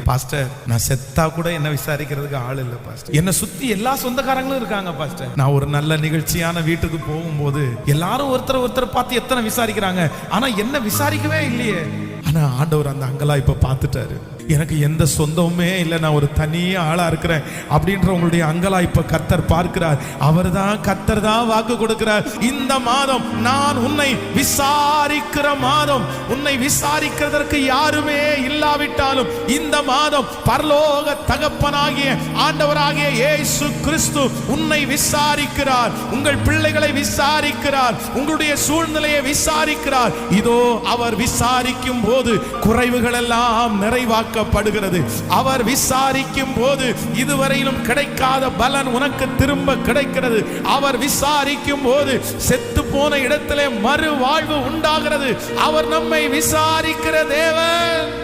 Pastor, நான் செத்தா கூட என்ன விசாரிக்கிறதுக்கு ஆள் இல்லை பாஸ்டர். என்ன சுத்தி எல்லா சொந்தக்காரங்களும் இருக்காங்க பாஸ்டர். நான் ஒரு நல்ல நிகழ்ச்சியான வீட்டுக்கு போகும்போது எல்லாரும் ஒருத்தர் பார்த்து எத்தனை விசாரிக்கிறாங்க, ஆனா என்ன விசாரிக்கவே இல்லையே. ஆனா ஆண்டவர் அந்த அங்கலாய்ப்பை பார்த்துட்டாரு. எனக்கு எந்த சொந்தமுமே இல்லை, நான் ஒரு தனி ஆளா இருக்கிறேன் அப்படின்ற உங்களுடைய அங்கலாய்ப்பை கர்த்தர் பார்க்கிறார். கர்த்தர் தான் வாக்கு கொடுக்கிறார். இந்த மாதம் நான் உன்னை விசாரிக்கிற மாதம். உன்னை விசாரிக்கிறதற்கு யாருமே இல்லாவிட்டாலும் இந்த மாதம் பரலோக தகப்பனாகிய ஆண்டவராகிய இயேசு கிறிஸ்து உன்னை விசாரிக்கிறார். உங்கள் பிள்ளைகளை விசாரிக்கிறார். உங்களுடைய சூழ்நிலையை விசாரிக்கிறார். இதோ அவர் விசாரிக்கும் போது குறைவுகள் எல்லாம் நிறைவாக்கப்படுகிறது. அவர் விசாரிக்கும் போது இதுவரையிலும் கிடைக்காத பலன் உனக்கு திரும்ப கிடைக்கிறது. அவர் விசாரிக்கும் போது செத்து போன இடத்திலே மறு வாழ்வு உண்டாகிறது. அவர் நம்மை விசாரிக்கிற தேவன்.